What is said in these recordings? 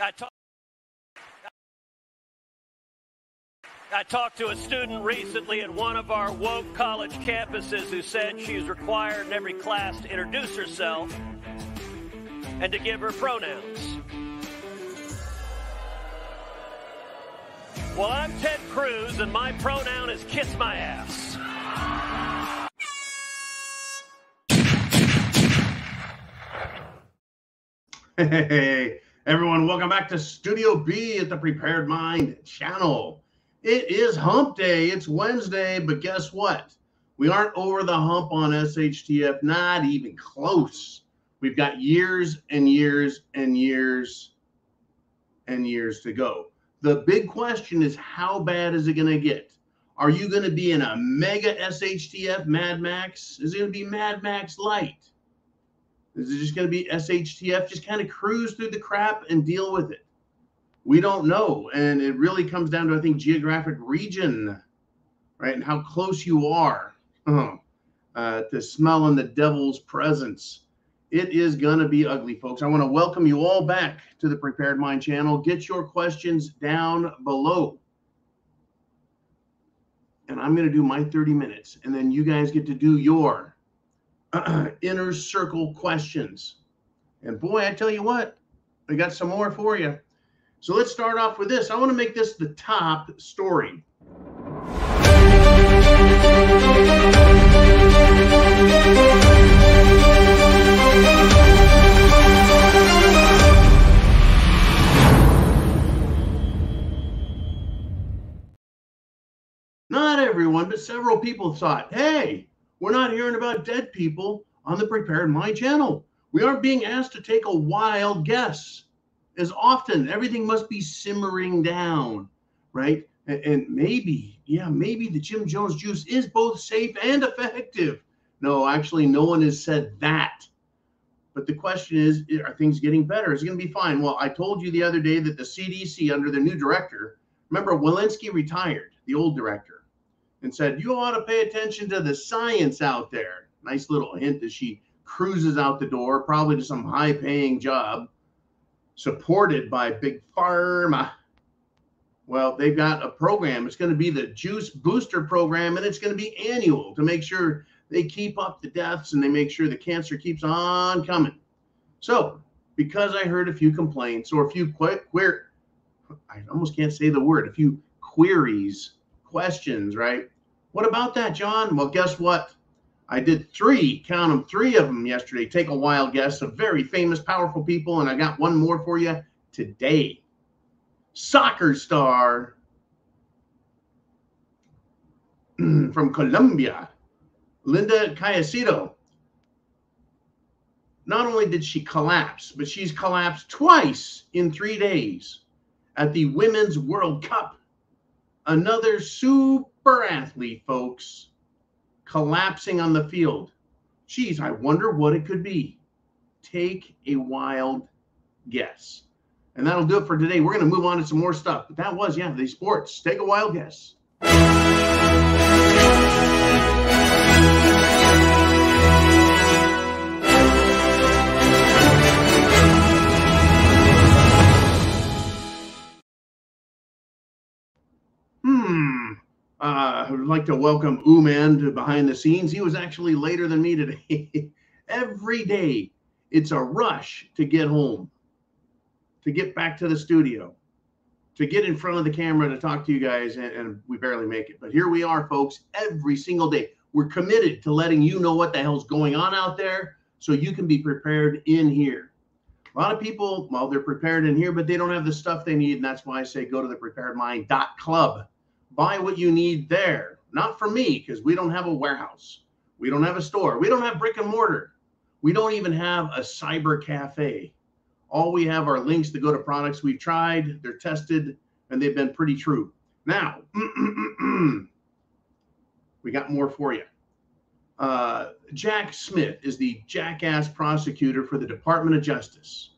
I talked to a student recently at one of our woke college campuses who said she's required in every class to introduce herself and to give her pronouns. Well, I'm Ted Cruz, and my pronoun is kiss my ass. Hey, everyone, welcome back to Studio B at the Prepared Mind channel. It is hump day. It's Wednesday, but guess what? We aren't over the hump on SHTF, not even close. We've got years and years and years and years to go. The big question is, how bad is it going to get? Are you going to be in a mega SHTF Mad Max? Is it going to be Mad Max Light? Is it just going to be SHTF? Just kind of cruise through the crap and deal with it. We don't know. And it really comes down to, I think, geographic region, right? And how close you are to smelling the devil's presence. It is going to be ugly, folks. I want to welcome you all back to the Prepared Mind channel. Get your questions down below. And I'm going to do my 30 minutes. And then you guys get to do your inner circle questions. And boy, I tell you what, I got some more for you. So let's start off with this. I want to make this the top story. Not everyone, but several people thought, hey, we're not hearing about dead people on the Prepared Mind channel. We aren't being asked to take a wild guess as often. Everything must be simmering down, right? And maybe, maybe the Jim Jones juice is both safe and effective. No, actually, no one has said that. But the question is, are things getting better? Is it going to be fine? Well, I told you the other day that the CDC, under the new director, remember, Walensky retired, the old director, and said, you ought to pay attention to the science out there. Nice little hint as she cruises out the door, probably to some high-paying job, supported by Big Pharma. Well, they've got a program. It's going to be the Juice Booster Program, and it's going to be annual to make sure they keep up the deaths and they make sure the cancer keeps on coming. So, because I heard a few complaints or a few I almost can't say the word, a few queries, questions, right? What about that, John? Well, guess what? I did three of them yesterday. Take a wild guess of very famous, powerful people, and I got one more for you today. Soccer star from Colombia, Linda Caicedo. Not only did she collapse, but she's collapsed twice in 3 days at the Women's World Cup. Another super athlete, folks, collapsing on the field. Geez, I wonder what it could be. Take a wild guess. And that'll do it for today. We're going to move on to some more stuff. But that was, the sports. Take a wild guess. I would like to welcome Man to behind the scenes. He was actually later than me today. Every day, it's a rush to get home, to get back to the studio, to get in front of the camera to talk to you guys, and we barely make it. But here we are, folks, every single day. We're committed to letting you know what the hell's going on out there so you can be prepared in here. A lot of people, well, they're prepared in here, but they don't have the stuff they need, and that's why I say go to the preparedmind.club. Buy what you need there. Not for me, because we don't have a warehouse. We don't have a store. We don't have brick and mortar. We don't even have a cyber cafe. All we have are links to go to products we've tried, they're tested, and they've been pretty true. Now, we got more for you. Jack Smith is the jackass prosecutor for the Department of Justice.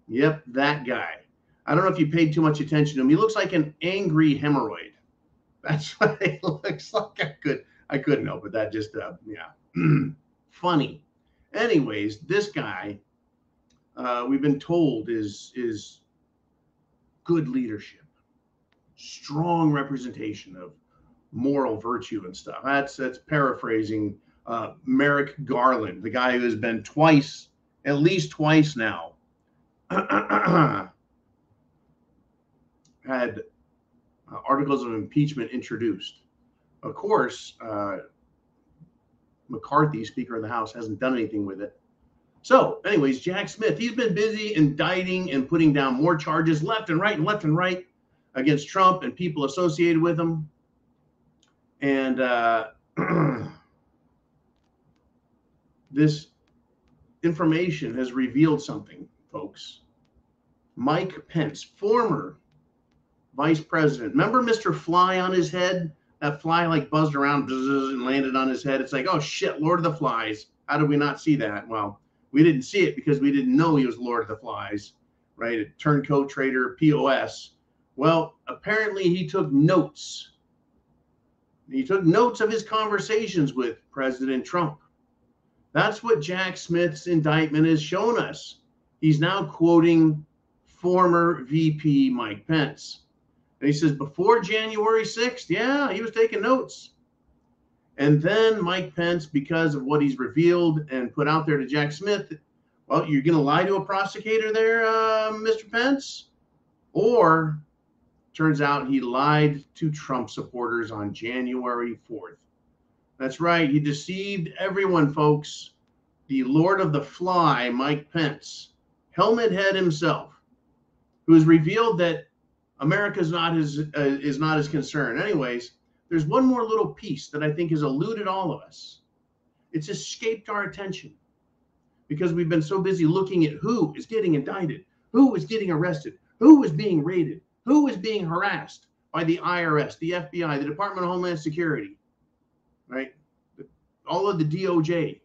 Yep, that guy. I don't know if you paid too much attention to him. He looks like an angry hemorrhoid. That's what he looks like. I couldn't help it. That just, funny. Anyways, this guy, we've been told is good leadership, strong representation of moral virtue and stuff. That's paraphrasing Merrick Garland, the guy who has been at least twice now, had articles of impeachment introduced. Of course, McCarthy, Speaker of the House, hasn't done anything with it. So anyways, Jack Smith, he's been busy indicting and putting down more charges left and right against Trump and people associated with him. And this information has revealed something, folks. Mike Pence, former vice president. Remember Mr. Fly on his head? That fly like buzzed around and landed on his head. It's like, oh shit, Lord of the Flies. How did we not see that? Well, we didn't see it because we didn't know he was Lord of the Flies, right? A turncoat trader, POS. Well, apparently he took notes. He took notes of his conversations with President Trump. That's what Jack Smith's indictment has shown us. He's now quoting former VP Mike Pence. And he says, before January 6th, yeah, he was taking notes. And then Mike Pence, because of what he's revealed and put out there to Jack Smith, well, you're going to lie to a prosecutor there, Mr. Pence? Or turns out he lied to Trump supporters on January 4th. That's right. He deceived everyone, folks. The Lord of the Fly, Mike Pence, helmet head himself, who has revealed that America is not his concern. Anyways, there's one more little piece that I think has eluded all of us. It's escaped our attention because we've been so busy looking at who is getting indicted, who is getting arrested, who is being raided, who is being harassed by the IRS, the FBI, the Department of Homeland Security, right? All of the DOJ.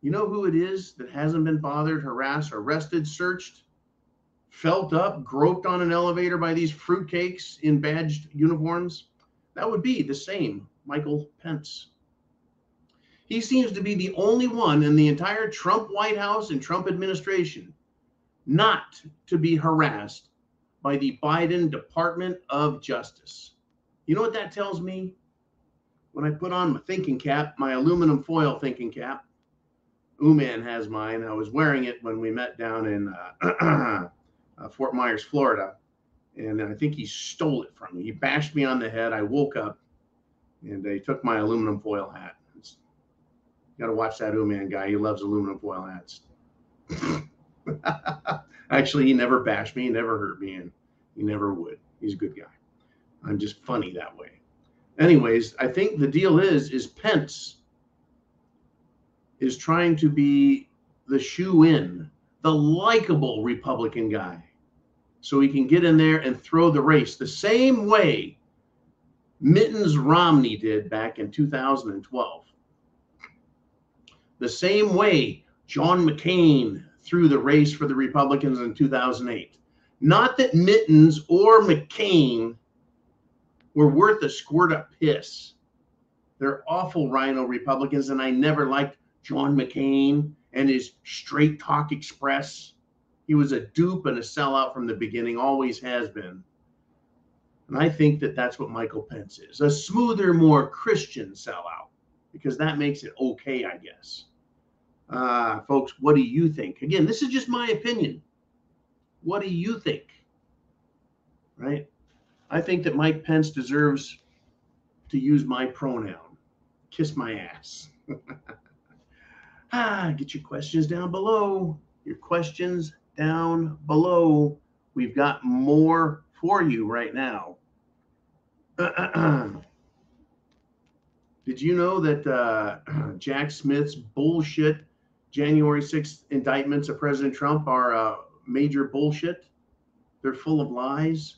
You know who it is that hasn't been bothered, harassed, arrested, searched, felt up, groped on an elevator by these fruitcakes in badged uniforms? That would be the same Michael Pence. He seems to be the only one in the entire Trump White House and Trump administration not to be harassed by the Biden Department of Justice. You know what that tells me? When I put on my thinking cap, my aluminum foil thinking cap, Uman has mine. I was wearing it when we met down in Fort Myers, Florida. And I think he stole it from me. He bashed me on the head. I woke up and he took my aluminum foil hat. You got to watch that Uman guy. He loves aluminum foil hats. Actually, he never bashed me. He never hurt me. And he never would. He's a good guy. I'm just funny that way. Anyways, I think the deal is Pence is trying to be the shoe-in, the likable Republican guy, so he can get in there and throw the race the same way Mittens Romney did back in 2012. The same way John McCain threw the race for the Republicans in 2008. Not that Mittens or McCain were worth a squirt of piss. They're awful rhino Republicans, and I never liked John McCain and his straight talk express. He was a dupe and a sellout from the beginning, always has been. And I think that that's what Michael Pence is, a smoother, more Christian sellout, because that makes it okay, I guess. Folks, what do you think? Again, this is just my opinion. What do you think? Right? I think that Mike Pence deserves to use my pronoun. Kiss my ass. Get your questions down below. Your questions down below. We've got more for you right now. Did you know that Jack Smith's bullshit January 6th indictments of President Trump are major bullshit? They're full of lies.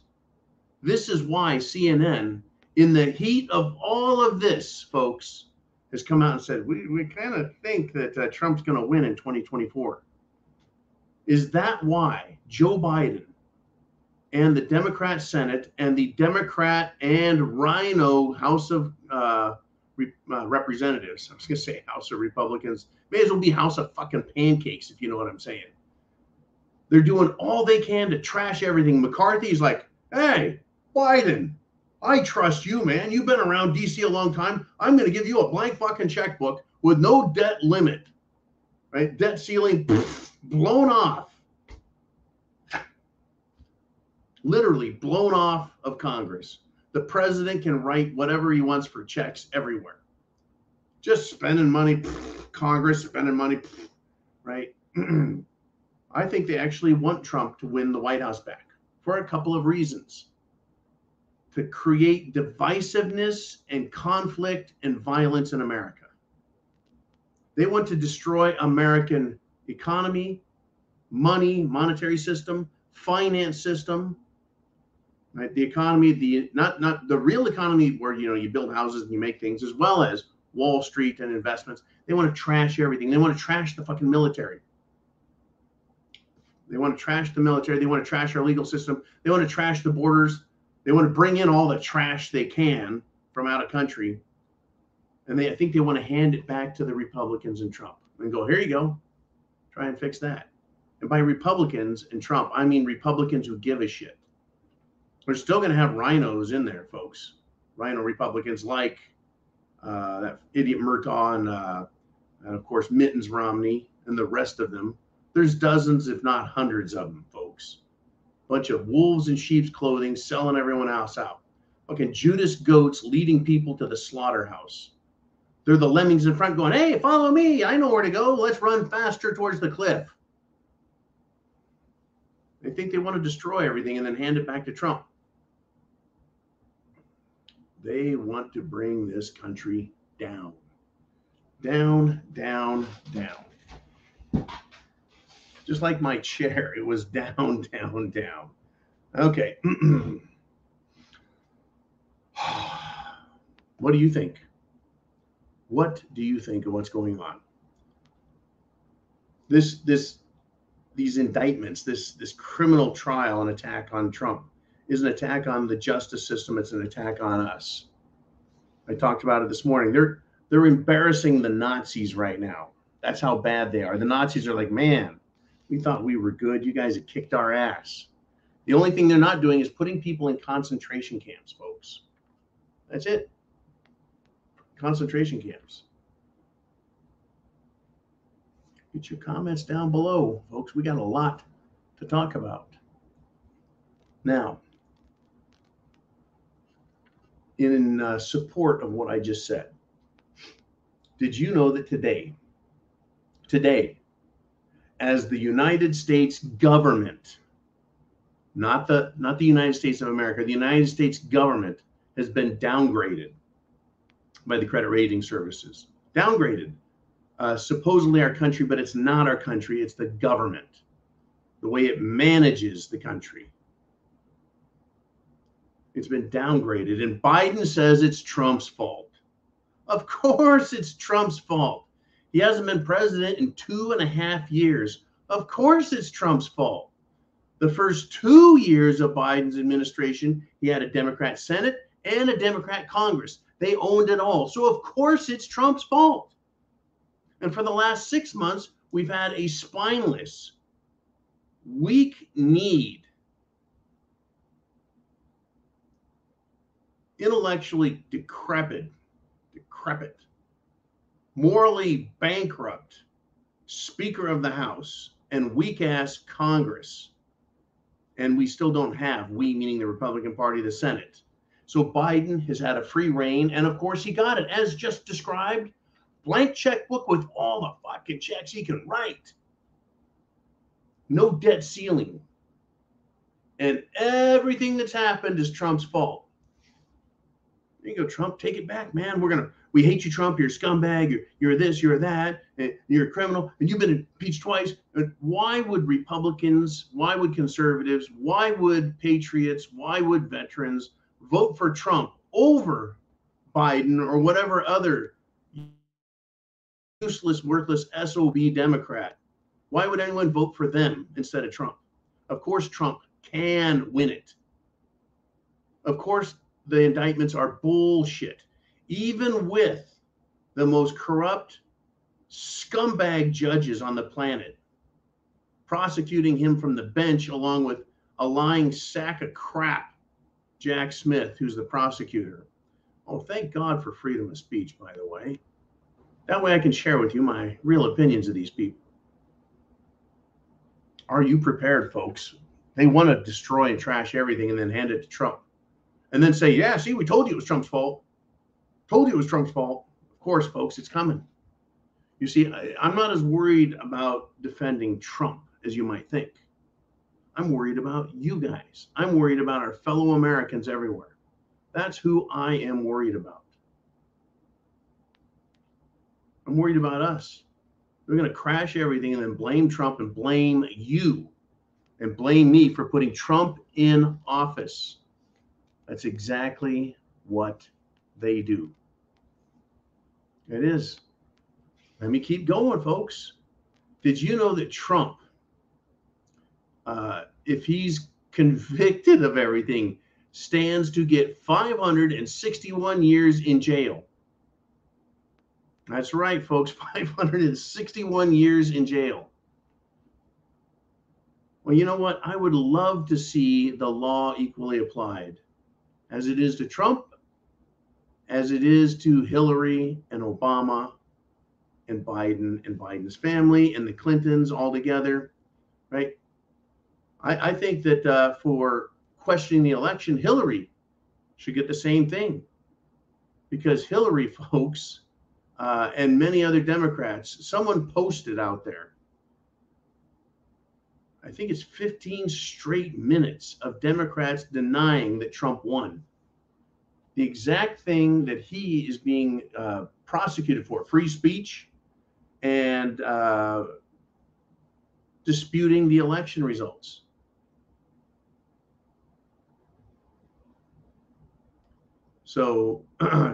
This is why CNN, in the heat of all of this, folks, has come out and said, we kind of think that Trump's going to win in 2024. Is that why Joe Biden and the Democrat Senate and the Democrat and Rhino House of Representatives, I was going to say House of Republicans, may as well be House of fucking pancakes, if you know what I'm saying. They're doing all they can to trash everything. McCarthy's like, hey, Biden, I trust you, man. You've been around DC a long time. I'm going to give you a blank fucking checkbook with no debt limit, right? Debt ceiling blown off. Literally blown off of Congress. The president can write whatever he wants for checks everywhere. Just spending money, Congress spending money, right? I think they actually want Trump to win the White House back for a couple of reasons. To create divisiveness and conflict and violence in America. They want to destroy American economy, money, monetary system, finance system, right? The economy, not the real economy where you build houses and you make things, as well as Wall Street and investments. They want to trash everything. They want to trash the fucking military. They want to trash the military. They want to trash our legal system. They want to trash the borders. They want to bring in all the trash they can from out of country. And I think they want to hand it back to the Republicans and Trump and go, here you go. Try and fix that. And by Republicans and Trump, I mean Republicans who give a shit. We're still going to have rhinos in there, folks. Rhino Republicans like that idiot Murtaugh and of course, Mittens Romney and the rest of them. There's dozens, if not hundreds of them, folks. Bunch of wolves in sheep's clothing, selling everyone else out. Fucking Judas goats leading people to the slaughterhouse. They're the lemmings in front going, hey, follow me. I know where to go. Let's run faster towards the cliff. They think they want to destroy everything and then hand it back to Trump. They want to bring this country down. Down, down, down. Just like my chair, it was down, down, down. Okay. What do you think? What do you think of what's going on? These indictments, this criminal trial and attack on Trump is an attack on the justice system. It's an attack on us. I talked about it this morning. They're embarrassing the Nazis right now. That's how bad they are. The Nazis are like, man, we thought we were good. You guys have kicked our ass. The only thing they're not doing is putting people in concentration camps, folks. That's it. Concentration camps. Get your comments down below, folks. We got a lot to talk about. Now, in support of what I just said, did you know that today, as the United States government, not the United States of America, the United States government has been downgraded by the credit rating services. Downgraded. Supposedly our country, but it's not our country. It's the government, the way it manages the country. It's been downgraded, and Biden says it's Trump's fault. Of course it's Trump's fault. He hasn't been president in 2.5 years. Of course it's Trump's fault. The first 2 years of Biden's administration, he had a Democrat Senate and a Democrat Congress. They owned it all. So of course it's Trump's fault. And for the last 6 months, we've had a spineless, weak-kneed, intellectually decrepit, morally bankrupt Speaker of the House and weak-ass Congress. And we still don't have, we meaning the Republican Party, the Senate. So Biden has had a free reign, and of course he got it, as just described, blank checkbook with all the fucking checks he can write. No debt ceiling. And everything that's happened is Trump's fault. There you go, Trump, take it back, man. We hate you, Trump. You're a scumbag. You're this, you're that. And you're a criminal. And you've been impeached twice. Why would Republicans, why would conservatives, why would patriots, why would veterans vote for Trump over Biden or whatever other useless, worthless SOB Democrat? Why would anyone vote for them instead of Trump? Of course, Trump can win it. Of course, the indictments are bullshit. Even with the most corrupt scumbag judges on the planet, prosecuting him from the bench along with a lying sack of crap, Jack Smith, who's the prosecutor. Oh, thank God for freedom of speech, by the way. That way I can share with you my real opinions of these people. Are you prepared, folks? They want to destroy and trash everything and then hand it to Trump. And then say, yeah, see, we told you it was Trump's fault. Told you it was Trump's fault. Of course, folks, it's coming. You see, I'm not as worried about defending Trump as you might think. I'm worried about you guys. I'm worried about our fellow Americans everywhere. That's who I am worried about. I'm worried about us. They're going to crash everything and then blame Trump and blame you and blame me for putting Trump in office. That's exactly what they do. It is. Let me keep going, folks. Did you know that Trump, if he's convicted of everything, stands to get 561 years in jail? That's right, folks, 561 years in jail. Well, you know what? I would love to see the law equally applied, as it is to Trump, as it is to Hillary and Obama and Biden's family and the Clintons all together, right? I think that for questioning the election, Hillary should get the same thing, because Hillary, folks, and many other Democrats, someone posted out there, I think it's 15 straight minutes of Democrats denying that Trump won. The exact thing that he is being prosecuted for, free speech and disputing the election results. So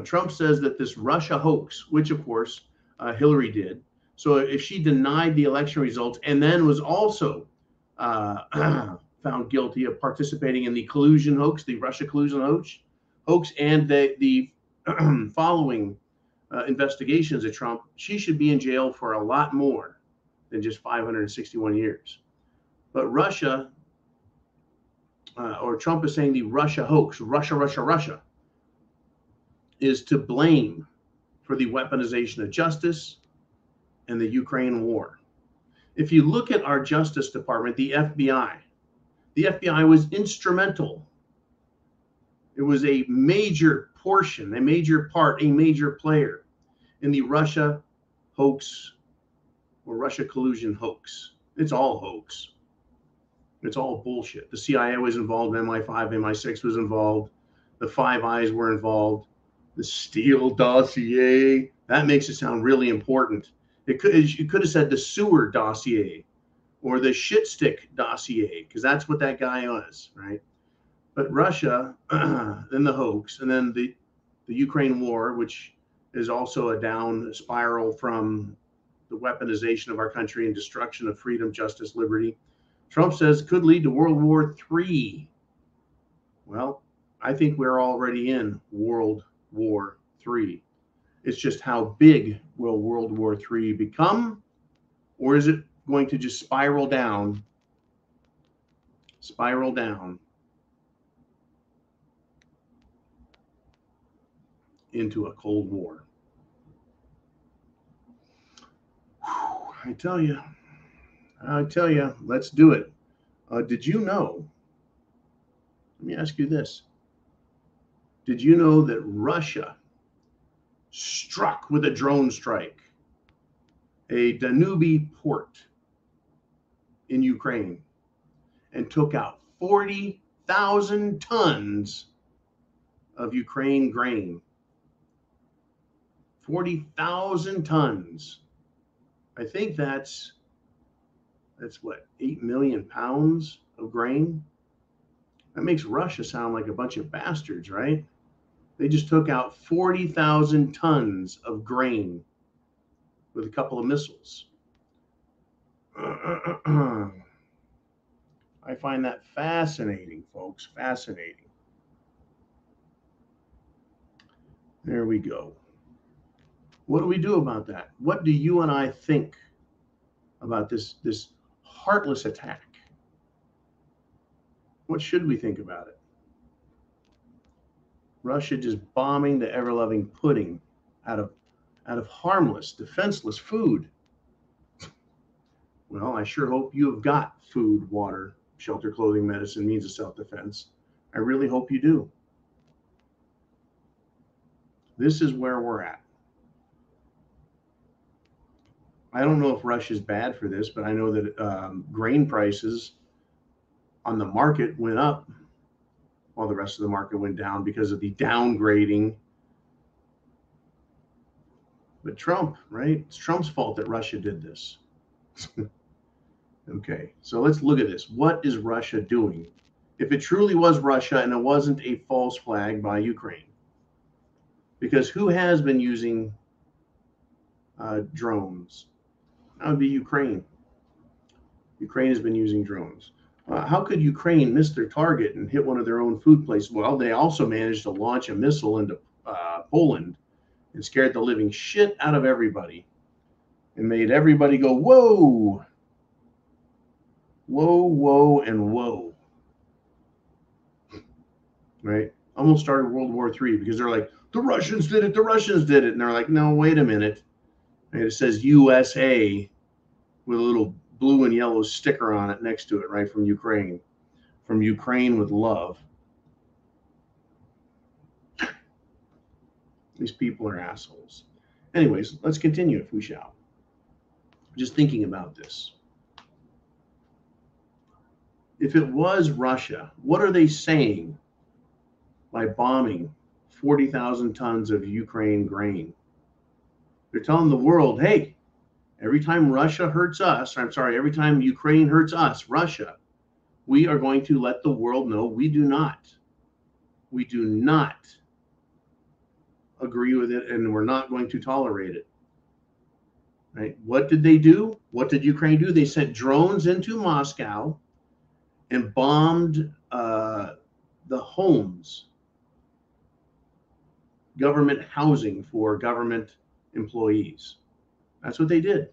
Trump says that this Russia hoax, which of course Hillary did. So if she denied the election results and then was also found guilty of participating in the collusion hoax, the Russia collusion hoax, and the following investigations of Trump, she should be in jail for a lot more than just 561 years. But Russia, or Trump is saying the Russia hoax, Russia, is to blame for the weaponization of justice and the Ukraine war. If you look at our Justice Department, the FBI was instrumental. It was a major portion, a major part, a major player in the Russia hoax or Russia collusion hoax. It's all hoax. It's all bullshit. The CIA was involved, MI5, MI6 was involved, the Five Eyes were involved, the Steele dossier. That makes it sound really important. You could have said the sewer dossier or the shit stick dossier, because that's what that guy was, right? But Russia, then the hoax, and then the Ukraine war, which is also a down spiral from the weaponization of our country and destruction of freedom, justice, liberty. Trump says could lead to World War III. Well, I think we're already in World War III. It's just how big will World War III become, or is it going to just spiral down into a Cold War? I tell you, let's do it. Did you know? Let me ask you this. Did you know that Russia struck with a drone strike a Danube port in Ukraine and took out 40,000 tons of Ukraine grain? 40,000 tons. I think that's what, 8 million pounds of grain? That makes Russia sound like a bunch of bastards, right? They just took out 40,000 tons of grain with a couple of missiles. I find that fascinating, folks, fascinating. There we go. What do we do about that? What do you and I think about this heartless attack. What should we think about it? Russia just bombing the ever-loving pudding out of harmless, defenseless food. Well, I sure hope you have got food, water, shelter, clothing, medicine, means of self-defense. I really hope you do. This is where we're at. I don't know if Russia's bad for this, but I know that grain prices on the market went up while the rest of the market went down because of the downgrading. But Trump, right? It's Trump's fault that Russia did this. Okay, so let's look at this. What is Russia doing? If it truly was Russia and it wasn't a false flag by Ukraine, because who has been using drones? That would be Ukraine. Ukraine has been using drones. How could Ukraine miss their target and hit one of their own food places? Well, they also managed to launch a missile into Poland and scared the living shit out of everybody and made everybody go, whoa, whoa, whoa, and whoa. Right? Almost started World War III because they're like, the Russians did it, the Russians did it. And they're like, no, wait a minute. And it says USA with a little blue and yellow sticker on it next to it, right, from Ukraine. From Ukraine with love. These people are assholes. Anyways, let's continue if we shall. Just thinking about this. If it was Russia, what are they saying by bombing 40,000 tons of Ukraine grain? They're telling the world, hey, every time Russia hurts us, every time Ukraine hurts us, Russia, we are going to let the world know we do not agree with it, and we're not going to tolerate it. Right? What did they do? What did Ukraine do? They sent drones into Moscow and bombed the homes, government housing for government employees. That's what they did.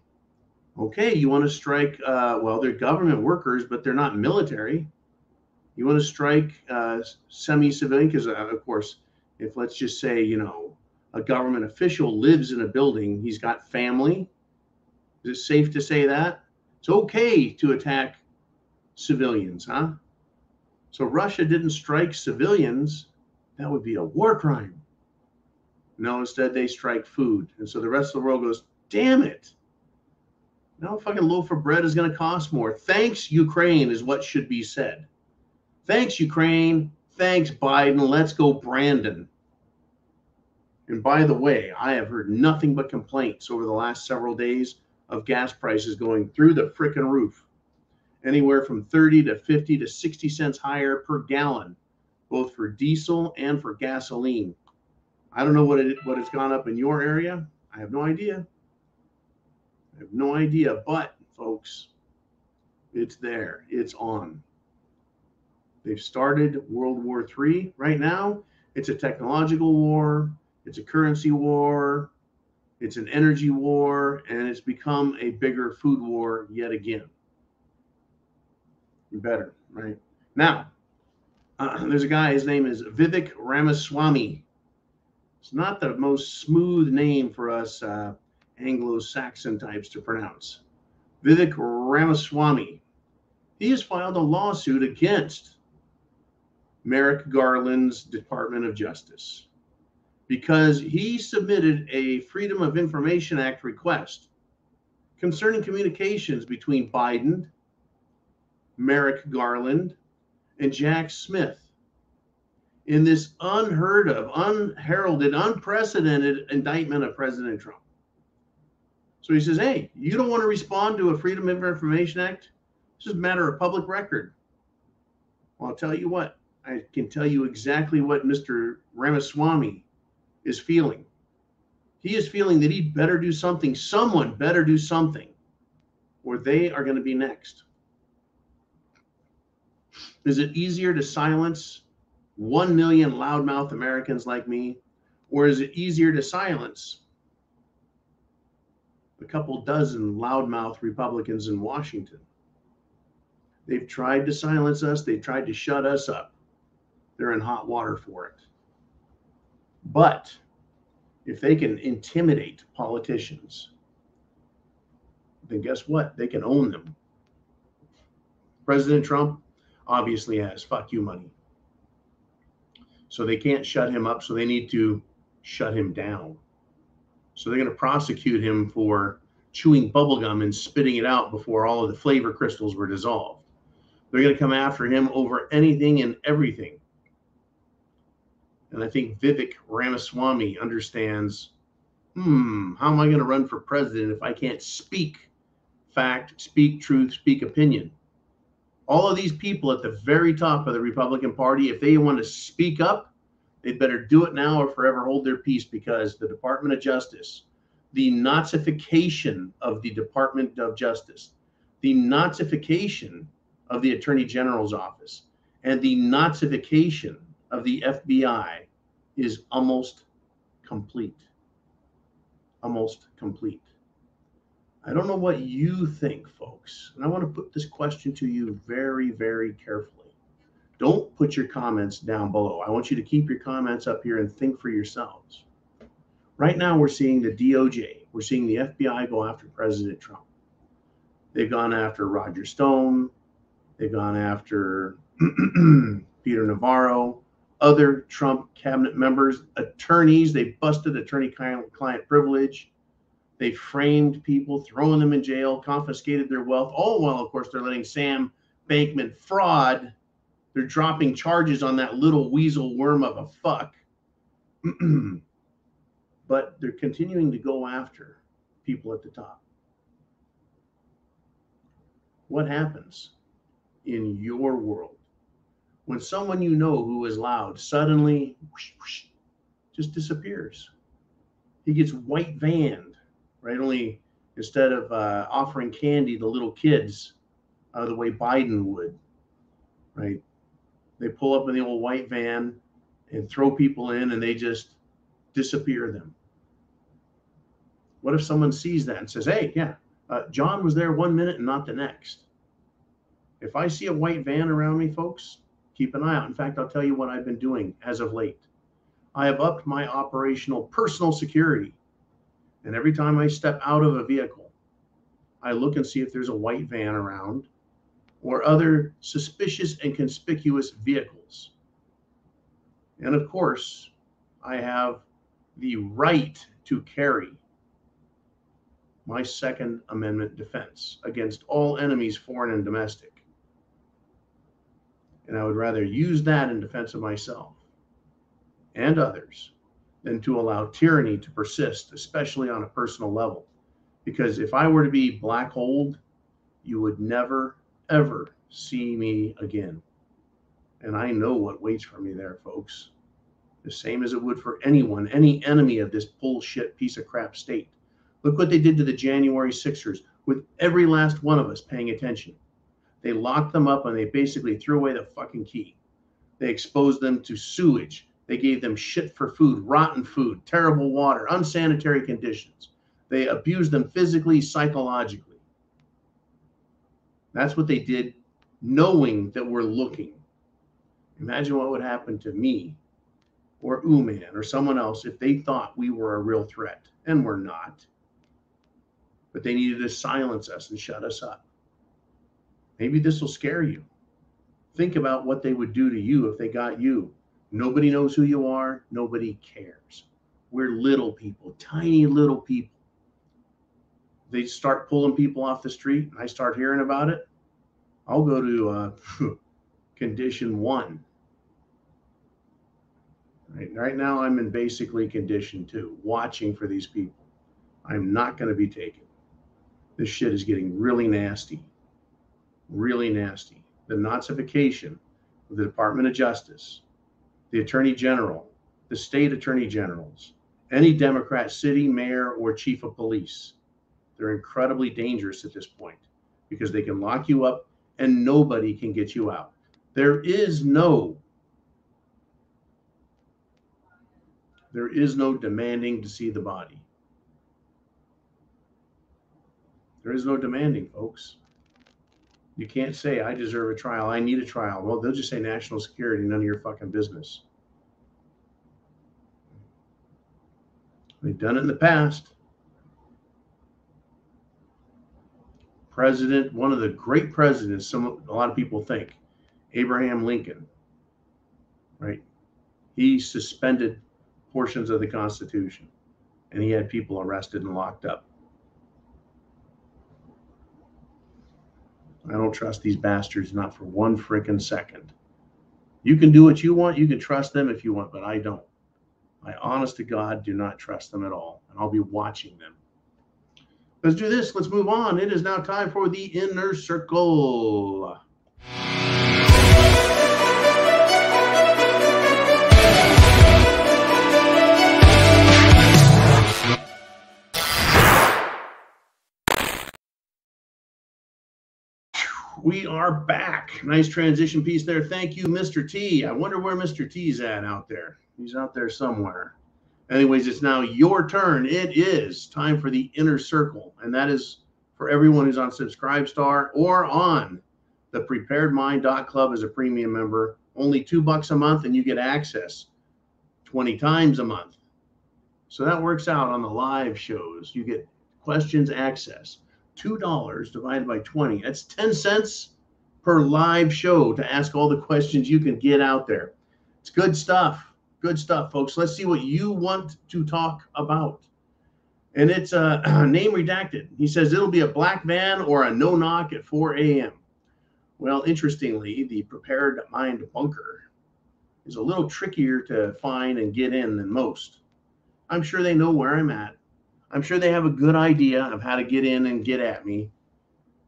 Okay, you want to strike, well, they're government workers, but they're not military. You want to strike semi-civilian, because of course, if let's just say, you know, a government official lives in a building, he's got family. Is it safe to say that? It's okay to attack civilians, huh? So Russia didn't strike civilians. That would be a war crime. No, instead they strike food. And so the rest of the world goes, damn it. Now a fucking loaf of bread is going to cost more. Thanks, Ukraine, is what should be said. Thanks, Ukraine. Thanks, Biden. Let's go, Brandon. And by the way, I have heard nothing but complaints over the last several days of gas prices going through the frickin' roof. Anywhere from 30 to 50 to 60 cents higher per gallon, both for diesel and for gasoline. I don't know what it's gone up in your area. I have no idea. I have no idea, but folks, it's there. It's on. They've started World War III. Right now, it's a technological war. It's a currency war. It's an energy war, and it's become a bigger food war yet again. You better, right? Now, there's a guy, his name is Vivek Ramaswamy. It's not the most smooth name for us Anglo-Saxon types to pronounce. Vivek Ramaswamy. He has filed a lawsuit against Merrick Garland's Department of Justice because he submitted a Freedom of Information Act request concerning communications between Biden, Merrick Garland, and Jack Smith in this unheard of, unheralded, unprecedented indictment of President Trump. So he says, hey, you don't want to respond to a Freedom of Information Act? This is a matter of public record. Well, I'll tell you what, I can tell you exactly what Mr. Ramaswamy is feeling. He is feeling that he better do something, someone better do something, or they are going to be next. Is it easier to silence 1 million loudmouth Americans like me, or is it easier to silence a couple dozen loudmouth Republicans in Washington? They've tried to silence us. They've tried to shut us up. They're in hot water for it. But if they can intimidate politicians, then guess what? They can own them. President Trump obviously has fuck you money. So they can't shut him up. So they need to shut him down. So they're going to prosecute him for chewing bubblegum and spitting it out before all of the flavor crystals were dissolved. They're going to come after him over anything and everything. And I think Vivek Ramaswamy understands, how am I going to run for president if I can't speak fact, speak truth, speak opinion? All of these people at the very top of the Republican Party, if they want to speak up, they'd better do it now or forever hold their peace, because the Department of Justice, the Nazification of the Department of Justice, the Nazification of the Attorney General's office, and the Nazification of the FBI is almost complete. Almost complete. I don't know what you think, folks, and I want to put this question to you very, very carefully. Don't put your comments down below. I want you to keep your comments up here and think for yourselves. Right now, we're seeing the DOJ, we're seeing the FBI go after President Trump. They've gone after Roger Stone. They've gone after Peter Navarro, other Trump cabinet members, attorneys. They busted attorney-client privilege. They framed people, throwing them in jail, confiscated their wealth. All while, of course, they're letting Sam Bankman fraud. They're dropping charges on that little weasel worm of a fuck. But they're continuing to go after people at the top. What happens in your world when someone you know who is loud suddenly just disappears? He gets white vanned, right? Only instead of offering candy to little kids the way Biden would, right? They pull up in the old white van and throw people in, and they just disappear them. What if someone sees that and says, hey, yeah, John was there 1 minute and not the next? If I see a white van around me, folks, keep an eye out. In fact, I'll tell you what I've been doing as of late. I have upped my operational personal security. And every time I step out of a vehicle, I look and see if there's a white van around or other suspicious and conspicuous vehicles. And of course, I have the right to carry my Second Amendment defense against all enemies, foreign and domestic. And I would rather use that in defense of myself and others than to allow tyranny to persist, especially on a personal level. Because if I were to be black holed, you would never, ever see me again. And I know what waits for me there, folks. The same as it would for anyone, any enemy of this bullshit piece of crap state. Look what they did to the January 6ers with every last one of us paying attention. They locked them up and they basically threw away the fucking key. They exposed them to sewage. They gave them shit for food, rotten food, terrible water, unsanitary conditions. They abused them physically, psychologically. That's what they did, knowing that we're looking. Imagine what would happen to me or Uman or someone else if they thought we were a real threat, and we're not. But they needed to silence us and shut us up. Maybe this will scare you. Think about what they would do to you if they got you. Nobody knows who you are. Nobody cares. We're little people, tiny little people. They start pulling people off the street and I start hearing about it. I'll go to condition 1. Right now, I'm in basically condition 2, watching for these people. I'm not going to be taken. This shit is getting really nasty. Really nasty. The Nazification of the Department of Justice, the Attorney General, the state attorney generals, any Democrat city, mayor, or chief of police. They're incredibly dangerous at this point because they can lock you up and nobody can get you out. There is no demanding to see the body. There is no demanding, folks. You can't say, I deserve a trial. I need a trial. Well, they'll just say national security, none of your fucking business. They've done it in the past. President, one of the great presidents, a lot of people think, Abraham Lincoln, right? He suspended portions of the Constitution, and he had people arrested and locked up. I don't trust these bastards, not for one freaking second. You can do what you want. You can trust them if you want, but I don't. I, honest to God, do not trust them at all, and I'll be watching them. Let's do this. Let's move on. It is now time for the Inner Circle. We are back. Nice transition piece there. Thank you, Mr. T. I wonder where Mr. T's at out there. He's out there somewhere. Anyways, it's now your turn. It is time for the Inner Circle, and that is for everyone who's on Subscribestar or on the preparedmind.club as a premium member. Only $2 a month, and you get access 20 times a month. So that works out on the live shows. You get questions access. $2 divided by 20. That's 10 cents per live show to ask all the questions you can get out there. It's good stuff. Good stuff, folks. Let's see what you want to talk about. And it's name redacted. He says it'll be a black van or a no knock at 4 a.m. Well, interestingly, the Prepared Mind bunker is a little trickier to find and get in than most. I'm sure they know where I'm at. I'm sure they have a good idea of how to get in and get at me.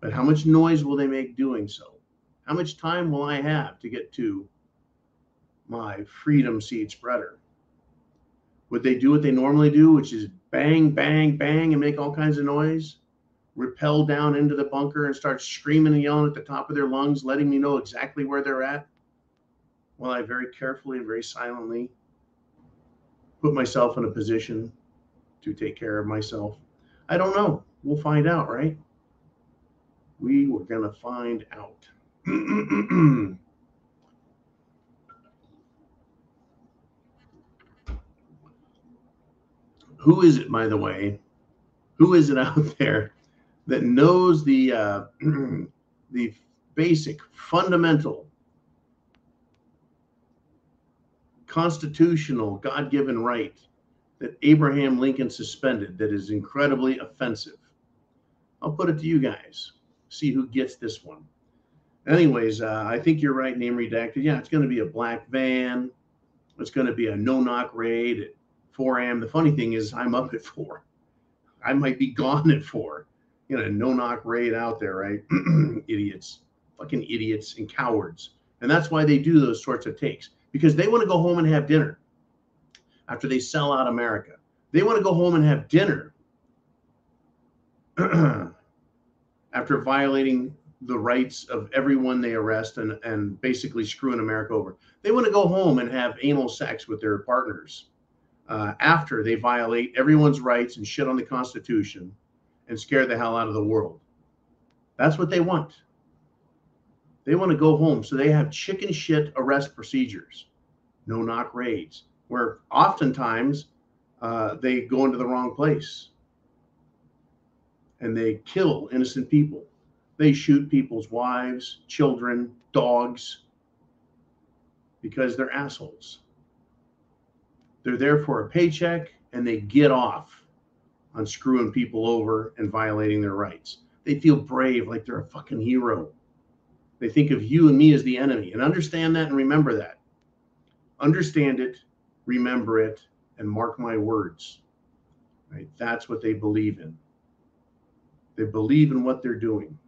But how much noise will they make doing so? How much time will I have to get to my freedom seed spreader? Would they do what they normally do, which is bang, bang, bang, and make all kinds of noise? Rappel down into the bunker and start screaming and yelling at the top of their lungs, letting me know exactly where they're at? Well, I very carefully and very silently put myself in a position to take care of myself. I don't know. We'll find out, right? We were going to find out. Who is it, by the way? Who is it out there that knows the the basic, fundamental, constitutional, God-given right that Abraham Lincoln suspended that is incredibly offensive? I'll put it to you guys. See who gets this one. Anyways, I think you're right, name redacted. Yeah, it's going to be a black van. It's going to be a no-knock raid at 4 a.m. The funny thing is I'm up at 4. I might be gone at 4. You know, no-knock raid out there, right? Idiots. Fucking idiots and cowards. And that's why they do those sorts of takes. Because they want to go home and have dinner after they sell out America. They want to go home and have dinner after violating the rights of everyone they arrest and basically screwing America over. They want to go home and have anal sex with their partners after they violate everyone's rights and shit on the Constitution and scare the hell out of the world. That's what they want. They want to go home. So they have chicken shit arrest procedures, no-knock raids, where oftentimes they go into the wrong place and they kill innocent people. They shoot people's wives, children, dogs, because they're assholes. They're there for a paycheck and they get off on screwing people over and violating their rights. They feel brave, like they're a fucking hero. They think of you and me as the enemy. And understand that and remember that. Understand it, remember it, and mark my words. Right? That's what they believe in. They believe in what they're doing.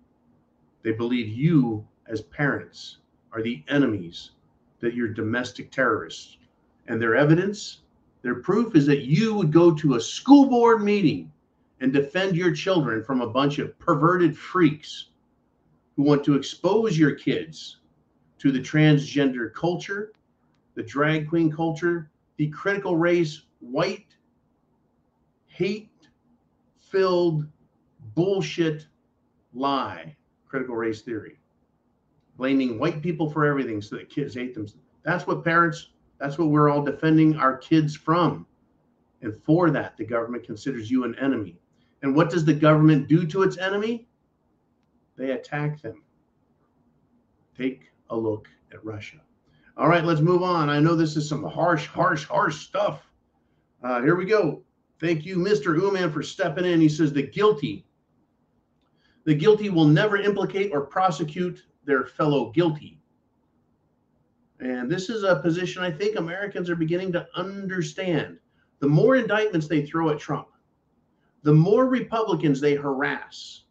They believe you as parents are the enemies, that you're domestic terrorists. And their evidence, their proof is that you would go to a school board meeting and defend your children from a bunch of perverted freaks who want to expose your kids to the transgender culture, the drag queen culture, the critical race, white, hate-filled bullshit lie, critical race theory. blaming white people for everything so that kids hate them. That's what we're all defending our kids from. And for that, the government considers you an enemy. And what does the government do to its enemy? They attack them. Take a look at Russia. All right, let's move on. I know this is some harsh stuff. Here we go. Thank you, Mr. Uman, for stepping in. He says the guilty will never implicate or prosecute their fellow guilty. And this is a position I think Americans are beginning to understand. The more indictments they throw at Trump, the more Republicans they harass,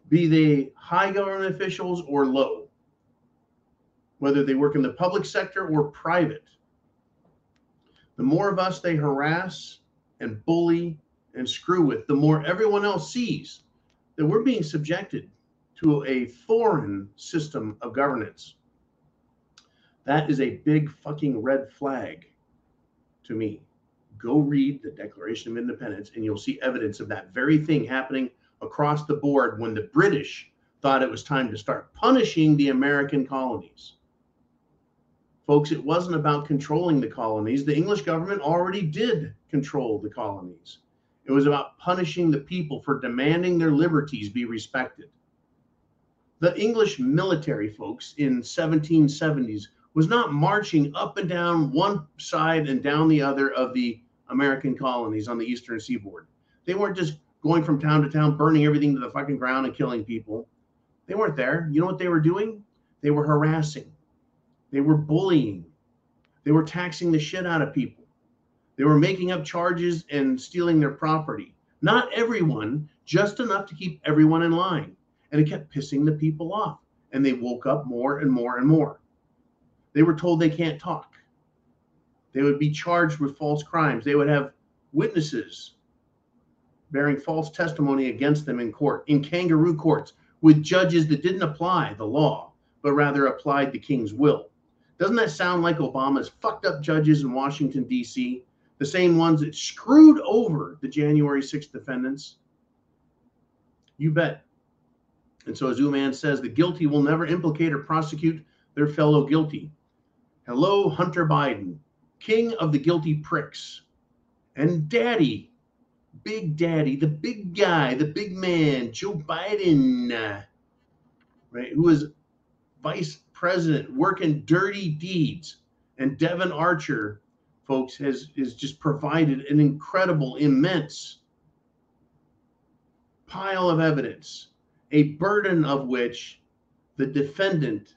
be they high government officials or low, whether they work in the public sector or private, the more of us they harass and bully and screw with, the more everyone else sees that we're being subjected to a foreign system of governance. That is a big fucking red flag to me. Go read the Declaration of Independence and you'll see evidence of that very thing happening across the board when the British thought it was time to start punishing the American colonies. Folks, it wasn't about controlling the colonies. The English government already did control the colonies. It was about punishing the people for demanding their liberties be respected. The English military, folks, in 1770s was not marching up and down one side and down the other of the American colonies on the eastern seaboard. They weren't just going from town to town, burning everything to the fucking ground and killing people. They weren't there. You know what they were doing? They were harassing. They were bullying. They were taxing the shit out of people. They were making up charges and stealing their property. Not everyone, just enough to keep everyone in line. And it kept pissing the people off. And they woke up more and more and more. They were told they can't talk. They would be charged with false crimes. They would have witnesses bearing false testimony against them in court, in kangaroo courts, with judges that didn't apply the law, but rather applied the king's will. Doesn't that sound like Obama's fucked up judges in Washington, D.C., the same ones that screwed over the January 6th defendants? You bet. And so as Uman says, the guilty will never implicate or prosecute their fellow guilty. Hello, Hunter Biden, king of the guilty pricks, and daddy, big daddy, the big guy, the big man, Joe Biden, right, who is vice president working dirty deeds. And Devin Archer, folks, has just provided an incredible, immense pile of evidence, a burden of which the defendant,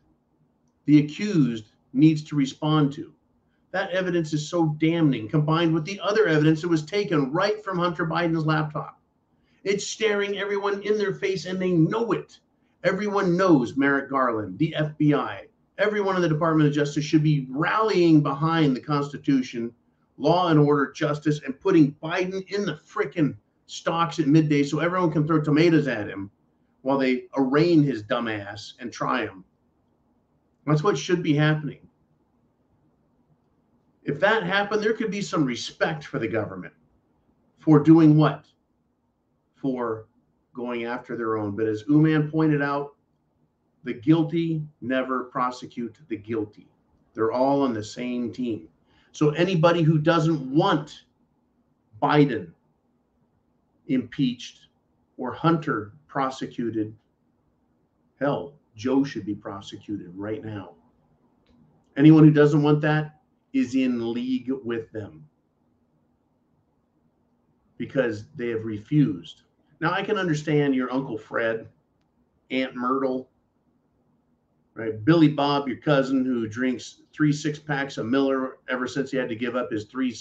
the accused, needs to respond to. That evidence is so damning, combined with the other evidence that was taken right from Hunter Biden's laptop. It's staring everyone in their face, and they know it. Everyone knows Merrick Garland, the FBI, everyone in the Department of Justice should be rallying behind the Constitution, law and order, justice, and putting Biden in the frickin' stocks at midday so everyone can throw tomatoes at him while they arraign his dumb ass and try him. That's what should be happening. If that happened, there could be some respect for the government for doing what? For going after their own. But as Uman pointed out, the guilty never prosecute the guilty. They're all on the same team. So anybody who doesn't want Biden impeached or Hunter prosecuted, hell, Joe should be prosecuted right now. Anyone who doesn't want that is in league with them because they have refused. Now, I can understand your Uncle Fred, Aunt Myrtle, right? Billy Bob, your cousin, who drinks 3 6-packs of Miller ever since he had to give up his 3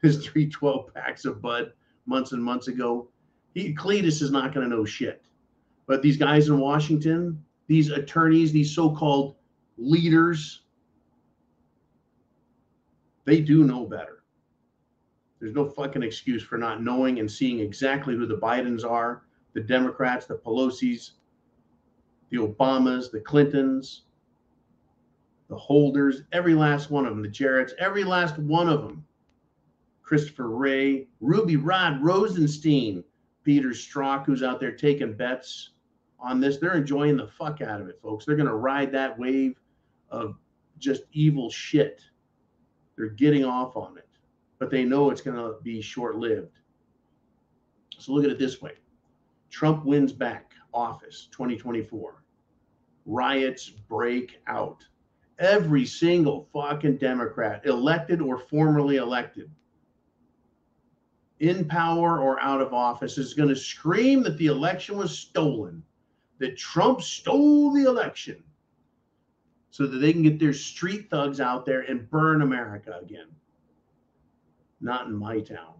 12-packs of Bud months and months ago. Cletus is not going to know shit. But these guys in Washington, these attorneys, these so-called leaders, they do know better. There's no fucking excuse for not knowing and seeing exactly who the Bidens are, the Democrats, the Pelosi's, the Obamas, the Clintons, the Holders, every last one of them, the Jarretts, every last one of them. Christopher Wray, Ruby Rod Rosenstein, Peter Strzok, who's out there taking bets, on this. They're enjoying the fuck out of it, folks. They're going to ride that wave of just evil shit. They're getting off on it, but they know it's going to be short-lived. So look at it this way. Trump wins back office 2024. Riots break out. Every single fucking Democrat, elected or formerly elected, in power or out of office, is going to scream that the election was stolen, that Trump stole the election, so that they can get their street thugs out there and burn America again. Not in my town.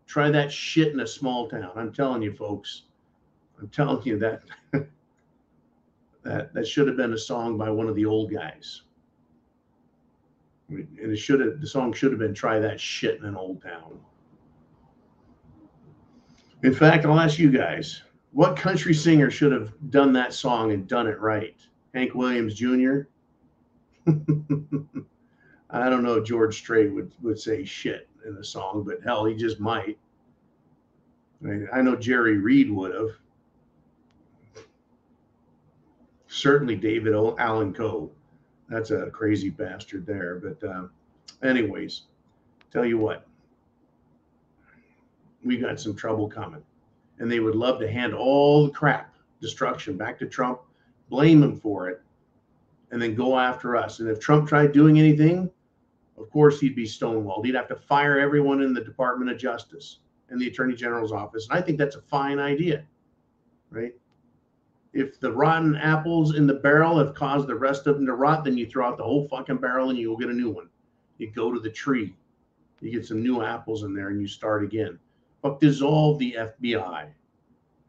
Try that shit in a small town. I'm telling you, folks. I'm telling you that that should have been a song by one of the old guys. And the song should have been "Try That Shit in an Old Town." In fact, I'll ask you guys, what country singer should have done that song and done it right? Hank Williams Jr.? I don't know. George Strait would say shit in the song, but hell, he just might. I know Jerry Reed would have. Certainly David Allan Coe. That's a crazy bastard there. But anyways, tell you what, we got some trouble coming. And they would love to hand all the crap, destruction, back to Trump, blame him for it, and then go after us. And if Trump tried doing anything, of course he'd be stonewalled. He'd have to fire everyone in the Department of Justice and the Attorney General's office. And I think that's a fine idea, right? If the rotten apples in the barrel have caused the rest of them to rot, then you throw out the whole fucking barrel and you go get a new one. You go to the tree, you get some new apples in there, and you start again. But dissolve the FBI.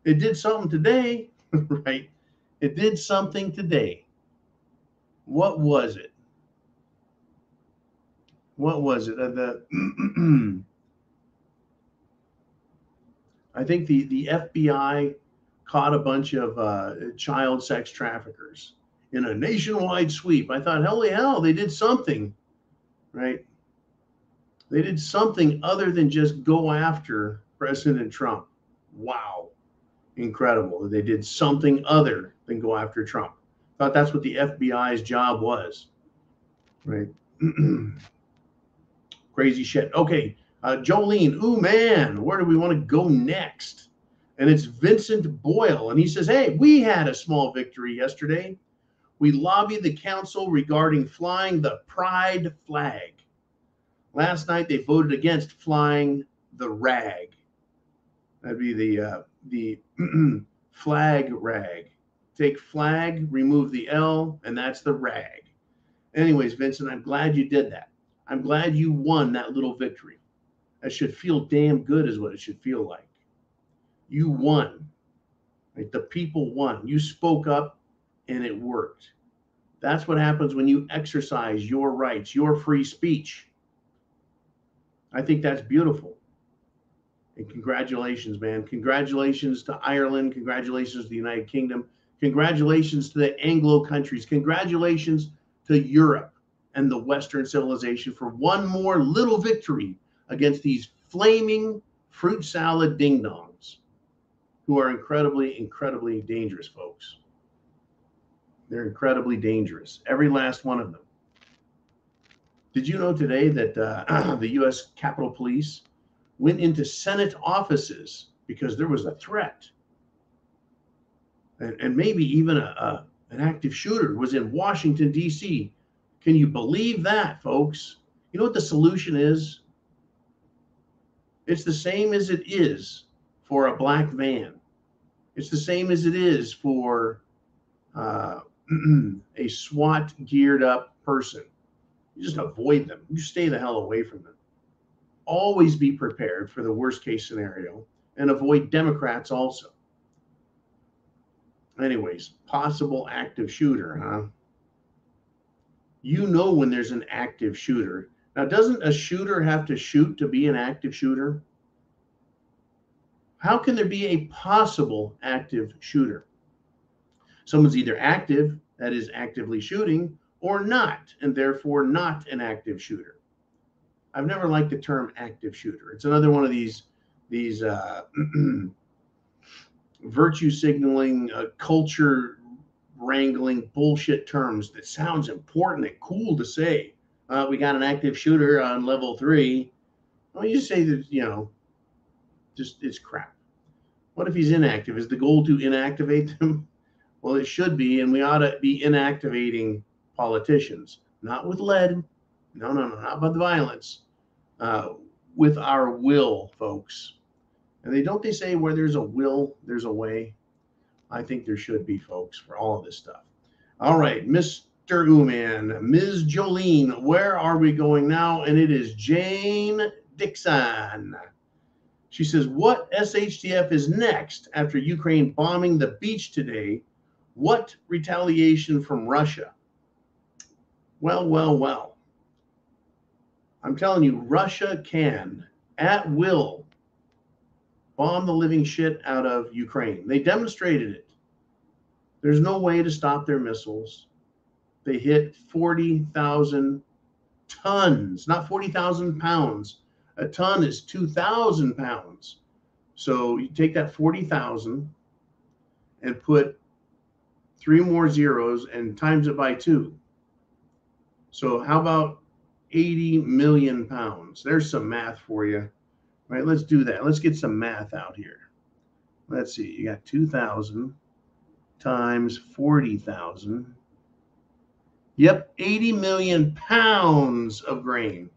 It did something today, right? It did something today. What was it? What was it? I think the FBI caught a bunch of child sex traffickers in a nationwide sweep. I thought, holy hell, they did something, right? They did something other than just go after President Trump. Wow. Incredible. They did something other than go after Trump. Thought that's what the FBI's job was, right? Crazy shit. Okay, Jolene, ooh man, where do we want to go next? And it's Vincent Boyle, and he says, hey, we had a small victory yesterday. We lobbied the council regarding flying the pride flag. Last night they voted against flying the rag. That'd be the flag rag. Take flag, remove the L, and that's the rag. Anyways, Vincent, I'm glad you did that. I'm glad you won that little victory. That should feel damn good is what it should feel like. You won. Right? The people won. You spoke up and it worked. That's what happens when you exercise your rights, your free speech. I think that's beautiful. And congratulations, man. Congratulations to Ireland. Congratulations to the United Kingdom. Congratulations to the Anglo countries. Congratulations to Europe and the Western civilization for one more little victory against these flaming fruit salad ding-dongs who are incredibly, incredibly dangerous, folks. They're incredibly dangerous, every last one of them. Did you know today that the U.S. Capitol Police went into Senate offices because there was a threat? And maybe even an active shooter was in Washington, D.C. Can you believe that, folks? You know what the solution is? It's the same as it is for a black van. It's the same as it is for a SWAT geared up person. You just avoid them. You stay the hell away from them. Always be prepared for the worst case scenario and avoid Democrats also. Anyways, possible active shooter, huh? You know when there's an active shooter. Now, doesn't a shooter have to shoot to be an active shooter? How can there be a possible active shooter? Someone's either active, that is actively shooting, or not, and therefore not an active shooter. I've never liked the term active shooter. It's another one of these virtue signaling, culture wrangling bullshit terms that sounds important and cool to say. We got an active shooter on level 3. Well, you just say that, just it's crap. What if he's inactive? Is the goal to inactivate them? Well, it should be, and we ought to be inactivating politicians, not with lead. No, not about the violence. With our will, folks. And they say where there's a will, there's a way. I think there should be, folks, for all of this stuff. All right, Mr. Uman, Ms. Jolene, where are we going now? And it is Jane Dixon. She says, what SHTF is next after Ukraine bombing the beach today? What retaliation from Russia? Well. I'm telling you, Russia can, at will, bomb the living shit out of Ukraine. They demonstrated it. There's no way to stop their missiles. They hit 40,000 tons, not 40,000 pounds. A ton is 2,000 pounds. So you take that 40,000 and put 3 more zeros and times it by 2. So how about 80 million pounds? There's some math for you. All right, let's do that. Let's get some math out here. Let's see. You got 2,000 times 40,000. Yep, 80 million pounds of grain.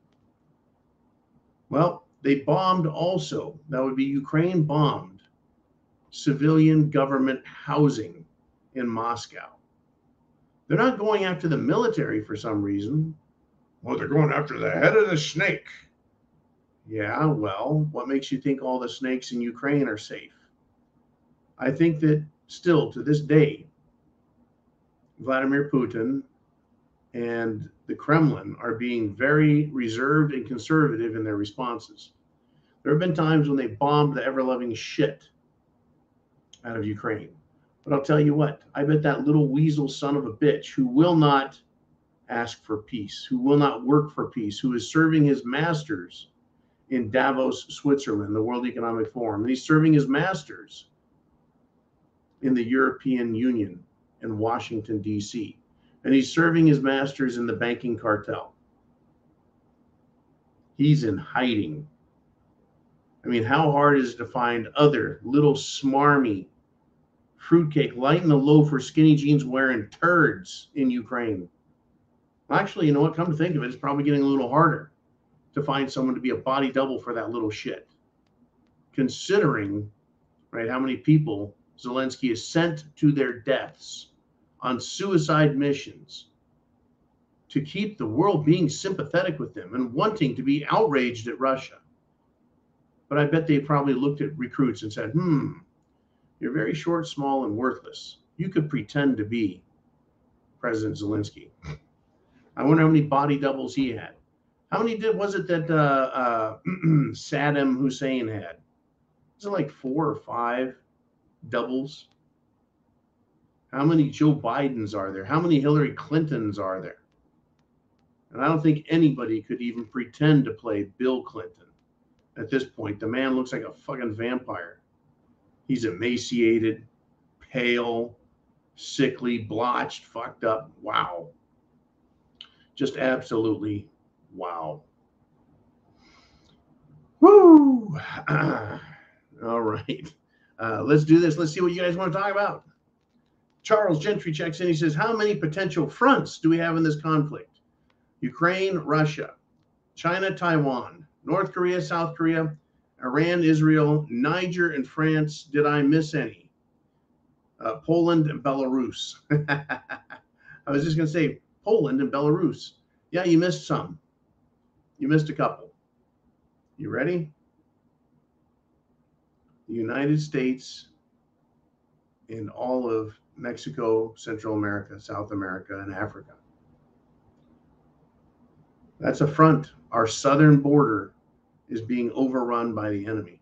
Well, they bombed also. That would be Ukraine bombed civilian government housing in Moscow. They're not going after the military for some reason. Well, they're going after the head of the snake. Yeah, well, what makes you think all the snakes in Ukraine are safe? I think that still to this day, Vladimir Putin and the Kremlin are being very reserved and conservative in their responses. There have been times when they bombed the ever-loving shit out of Ukraine. But I'll tell you what, I bet that little weasel son of a bitch who will not ask for peace, who will not work for peace, who is serving his masters in Davos, Switzerland, the World Economic Forum, and he's serving his masters in the European Union in Washington, D.C., and he's serving his masters in the banking cartel. He's in hiding. I mean, how hard is it to find other little smarmy, fruitcake, light in the loaf or skinny jeans wearing turds in Ukraine? Actually, you know what? Come to think of it, it's probably getting a little harder to find someone to be a body double for that little shit. Considering, right, how many people Zelensky has sent to their deaths on suicide missions to keep the world being sympathetic with them and wanting to be outraged at Russia. But I bet they probably looked at recruits and said, you're very short, small, and worthless. You could pretend to be President Zelensky. I wonder how many body doubles he had. How many was it that Saddam Hussein had? Was it like 4 or 5 doubles? How many Joe Bidens are there? How many Hillary Clintons are there? And I don't think anybody could even pretend to play Bill Clinton at this point. The man looks like a fucking vampire. He's emaciated, pale, sickly, blotched, fucked up. Wow. Just absolutely wow. Woo! All right. Let's do this. Let's see what you guys want to talk about. Charles Gentry checks in. He says, how many potential fronts do we have in this conflict? Ukraine, Russia, China, Taiwan, North Korea, South Korea, Iran, Israel, Niger, and France. Did I miss any? Poland and Belarus. I was just going to say Poland and Belarus. Yeah, you missed some. You missed a couple. You ready? The United States and all of Mexico, Central America, South America, and Africa. That's a front. Our southern border is being overrun by the enemy.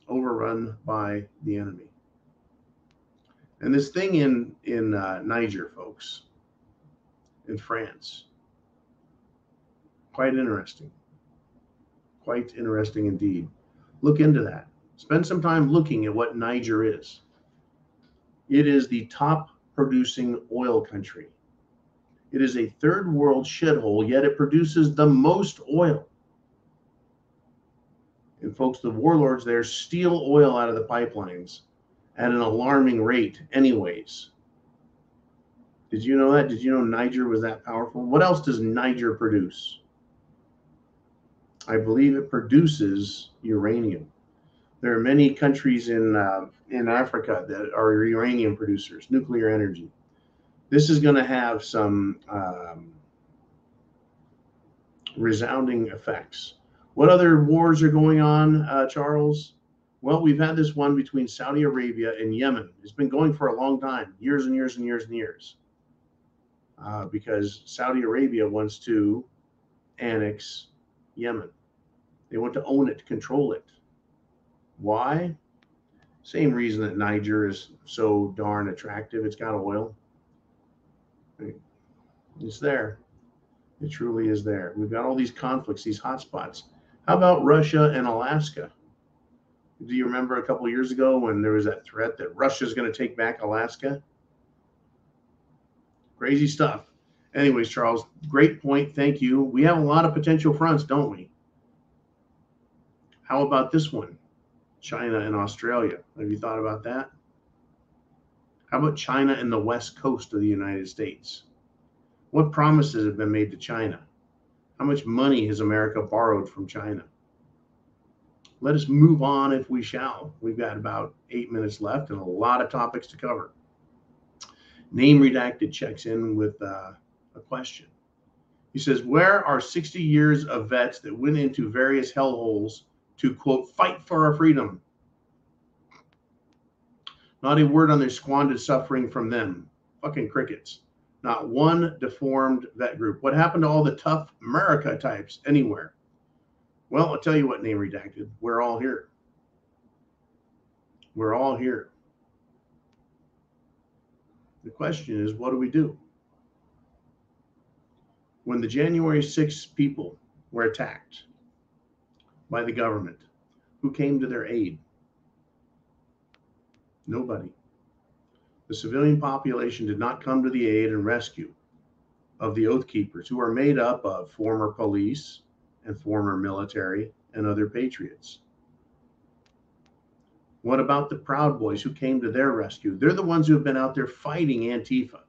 Overrun by the enemy. And this thing in Niger, folks, in France, quite interesting. Quite interesting indeed. Look into that. Spend some time looking at what Niger is. It is the top producing oil country. It is a third world shithole, yet it produces the most oil. And folks, the warlords there steal oil out of the pipelines at an alarming rate anyways. Did you know that? Did you know Niger was that powerful? What else does Niger produce? I believe it produces uranium. There are many countries in Africa that are uranium producers, nuclear energy. This is going to have some resounding effects. What other wars are going on, Charles? Well, we've had this one between Saudi Arabia and Yemen. It's been going for a long time, years and years and years and years. Because Saudi Arabia wants to annex Yemen. They want to own it, control it. Why? Same reason that Niger is so darn attractive. It's got oil. It's there. It truly is there. We've got all these conflicts, these hotspots. How about Russia and Alaska? Do you remember a couple of years ago when there was that threat that Russia's going to take back Alaska? Crazy stuff. Anyways, Charles, great point. Thank you. We have a lot of potential fronts, don't we? How about this one? China and Australia. Have you thought about that? How about China and the west coast of the United States? What promises have been made to China? How much money has America borrowed from China? Let us move on if we shall. We've got about 8 minutes left and a lot of topics to cover. Name Redacted checks in with a question. He says, where are 60 years of vets that went into various hellholes to, quote, fight for our freedom? Not a word on their squandered suffering from them. Fucking crickets. Not one deformed vet group. What happened to all the tough America types anywhere? Well, I'll tell you what, Name Redacted. We're all here. We're all here. The question is, what do we do? When the January 6th people were attacked by the government, who came to their aid? Nobody. The civilian population did not come to the aid and rescue of the Oath Keepers, who are made up of former police and former military and other patriots. What about the Proud Boys who came to their rescue? They're the ones who have been out there fighting Antifa.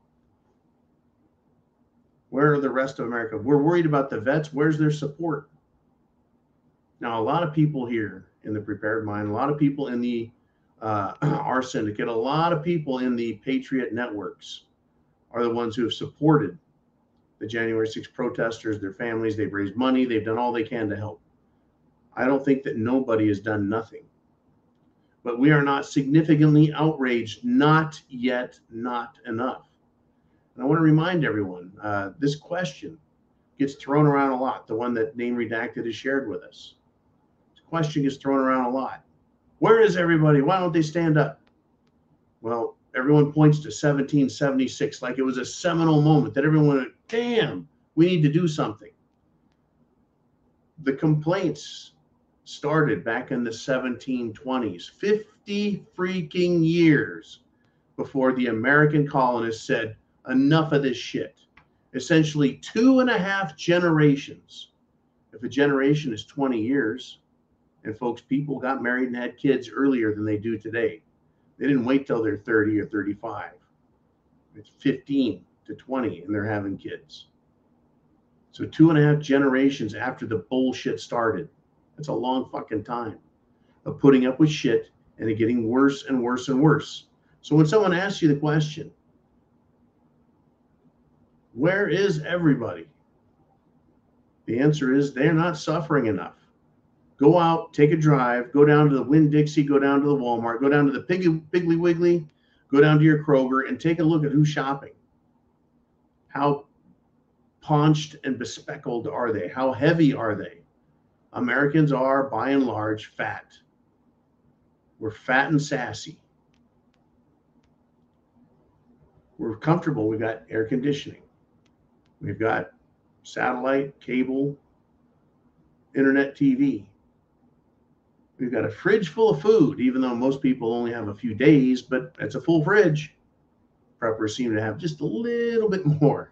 Where are the rest of America? We're worried about the vets. Where's their support? Now, a lot of people here in the Prepared Mind, a lot of people in the our syndicate, a lot of people in the Patriot networks are the ones who have supported the January 6th protesters, their families. They've raised money. They've done all they can to help. I don't think that nobody has done nothing. But we are not significantly outraged, not yet, not enough. And I want to remind everyone, this question gets thrown around a lot, the one that Name Redacted has shared with us. This question gets thrown around a lot. Where is everybody? Why don't they stand up? Well, everyone points to 1776 like it was a seminal moment that everyone went, damn, we need to do something. The complaints started back in the 1720s, 50 freaking years before the American colonists said, enough of this shit. Essentially 2.5 generations. If a generation is 20 years, and folks, people got married and had kids earlier than they do today. They didn't wait till they're 30 or 35. It's 15 to 20 and they're having kids. So 2.5 generations after the bullshit started. That's a long fucking time of putting up with shit and it getting worse and worse and worse. So when someone asks you the question, where is everybody? The answer is they're not suffering enough. Go out, take a drive, go down to the Winn-Dixie, go down to the Walmart, go down to the Piggly Wiggly, go down to your Kroger and take a look at who's shopping. How paunched and bespeckled are they? How heavy are they? Americans are, by and large, fat. We're fat and sassy. We're comfortable. We've got air conditioning. We've got satellite, cable, internet TV. We've got a fridge full of food, even though most people only have a few days, but it's a full fridge. Preppers seem to have just a little bit more.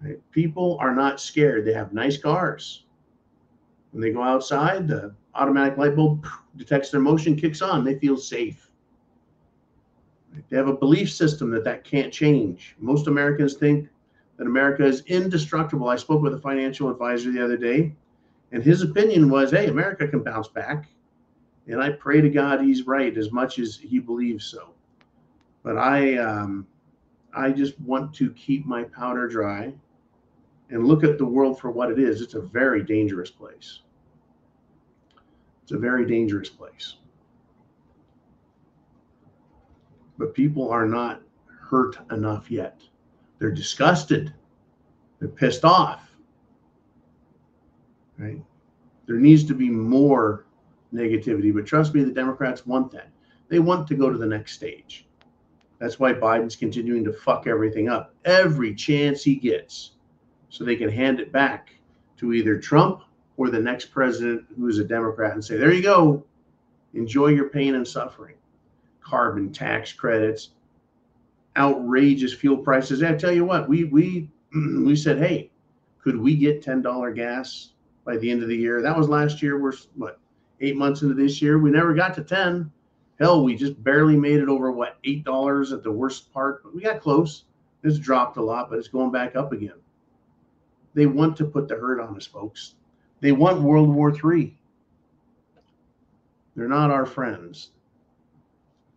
Right? People are not scared. They have nice cars. When they go outside, the automatic light bulb detects their motion, kicks on. They feel safe. They have a belief system that can't change. Most Americans think that America is indestructible. I spoke with a financial advisor the other day, and his opinion was, hey, America can bounce back. And I pray to God he's right as much as he believes so. But I just want to keep my powder dry and look at the world for what it is. It's a very dangerous place. It's a very dangerous place. But people are not hurt enough yet. They're disgusted. They're pissed off. Right? There needs to be more negativity, but trust me, the Democrats want that. They want to go to the next stage. That's why Biden's continuing to fuck everything up every chance he gets, so they can hand it back to either Trump or the next president who is a Democrat and say, there you go, enjoy your pain and suffering. Carbon tax credits, outrageous fuel prices. I tell you what, we said, hey, could we get $10 gas by the end of the year? That was last year. We're what, 8 months into this year? We never got to 10. Hell, we just barely made it over what, $8 at the worst part, but we got close. It's dropped a lot, but it's going back up again. They want to put the hurt on us, folks. They want World War III. They're not our friends,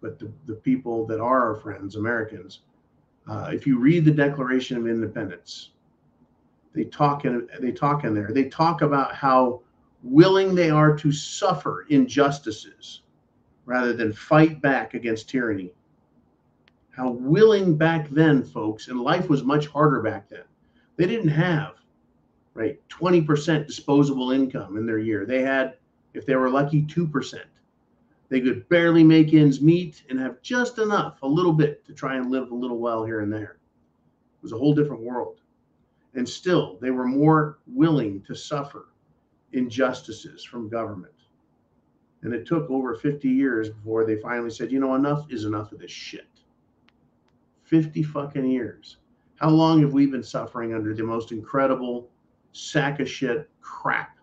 but the people that are our friends, Americans. If you read the Declaration of Independence, they talk in there. They talk about how willing they are to suffer injustices rather than fight back against tyranny. How willing back then, folks, and life was much harder back then. They didn't have, right, 20% disposable income in their year. They had, if they were lucky, 2%. They could barely make ends meet and have just enough, a little bit, to try and live a little while here and there. It was a whole different world. And still, they were more willing to suffer injustices from government. And it took over 50 years before they finally said, you know, enough is enough of this shit. 50 fucking years. How long have we been suffering under the most incredible sack of shit crap?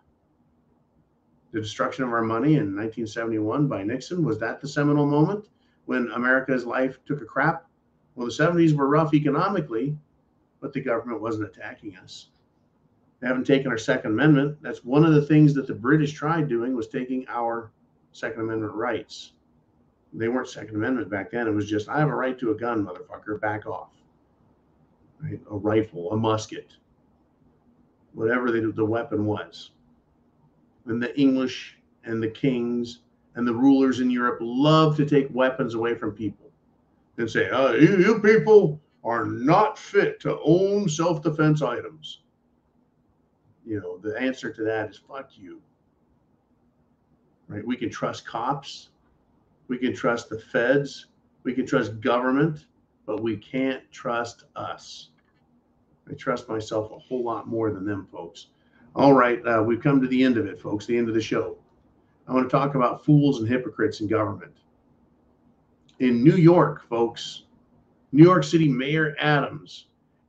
The destruction of our money in 1971 by Nixon, was that the seminal moment when America's life took a crap? Well, the 70s were rough economically, but the government wasn't attacking us. They haven't taken our Second Amendment. That's one of the things that the British tried doing, was taking our Second Amendment rights. They weren't Second Amendment back then. It was just, I have a right to a gun, motherfucker, back off. Right? A rifle, a musket, whatever the weapon was. And the English and the kings and the rulers in Europe love to take weapons away from people and say, you people are not fit to own self-defense items. You know, the answer to that is fuck you. Right? We can trust cops. We can trust the feds. We can trust government, but we can't trust us. I trust myself a whole lot more than them, folks. All right, we've come to the end of it, folks, the end of the show. I want to talk about fools and hypocrites in government. In New York, folks, New York City Mayor Adams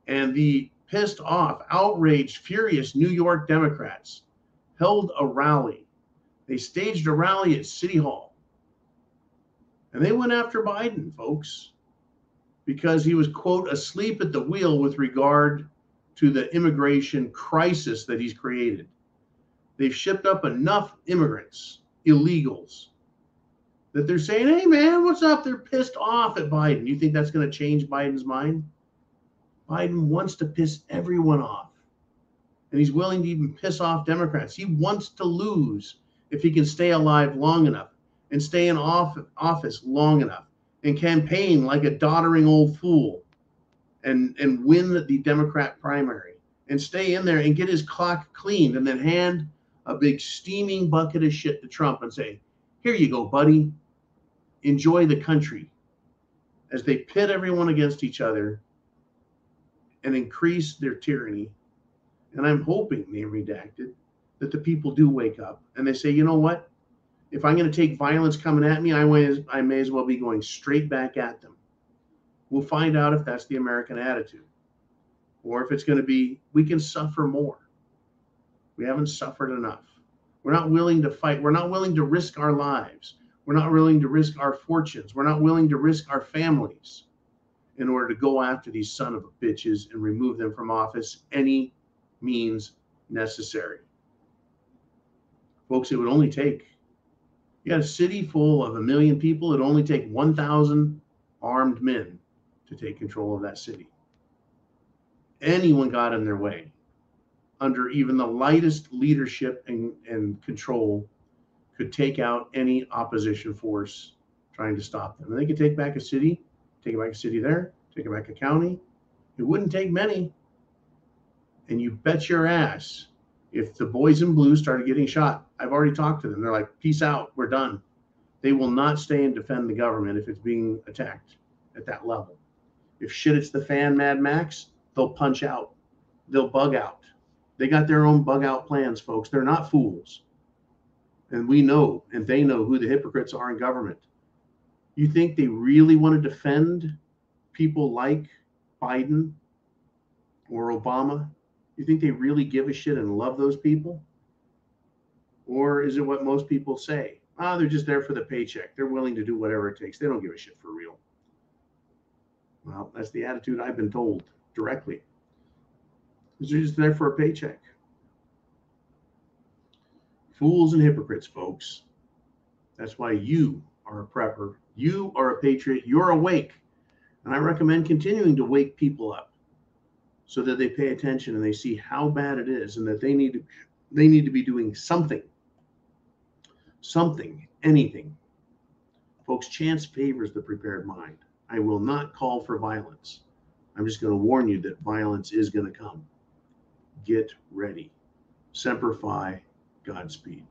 and the pissed off, outraged, furious New York Democrats held a rally. They staged a rally at City Hall. And they went after Biden, folks, because he was, quote, asleep at the wheel with regard to the immigration crisis that he's created. They've shipped up enough immigrants, illegals, that they're saying, hey, man, what's up? They're pissed off at Biden. You think that's going to change Biden's mind? Biden wants to piss everyone off. And he's willing to even piss off Democrats. He wants to lose if he can stay alive long enough and stay in office long enough and campaign like a doddering old fool and win the Democrat primary and stay in there and get his clock cleaned and then hand a big steaming bucket of shit to Trump and say, here you go, buddy. Enjoy the country, as they pit everyone against each other and increase their tyranny. And I'm hoping, name redacted, that the people do wake up and they say, you know what? if I'm going to take violence coming at me, I may as well be going straight back at them. We'll find out if that's the American attitude, or if it's going to be, we can suffer more. We haven't suffered enough. We're not willing to fight. We're not willing to risk our lives. We're not willing to risk our fortunes. We're not willing to risk our families in order to go after these son of a bitches and remove them from office any means necessary. Folks, it would only take, you got a city full of 1 million people, it would only take 1,000 armed men to take control of that city. Anyone got in their way, under even the lightest leadership and control, could take out any opposition force trying to stop them. And they could take back a city, take back a city there, take back a county. It wouldn't take many. And you bet your ass, if the boys in blue started getting shot, I've already talked to them. They're like, peace out, we're done. They will not stay and defend the government if it's being attacked at that level. If shit hits the fan, Mad Max, they'll punch out. They'll bug out. They got their own bug out plans, folks. They're not fools. And we know, and they know who the hypocrites are in government. You think they really want to defend people like Biden or Obama? You think they really give a shit and love those people? Or is it what most people say? They're just there for the paycheck. They're willing to do whatever it takes. They don't give a shit for real. Well, that's the attitude I've been told directly. They're just there for a paycheck. Fools and hypocrites, folks. That's why you are a prepper. You are a patriot. You're awake. And I recommend continuing to wake people up so that they pay attention and they see how bad it is and that they need to be doing something. Something, anything. Folks, chance favors the prepared mind. I will not call for violence. I'm just going to warn you that violence is going to come. Get ready. Semper Fi. Godspeed.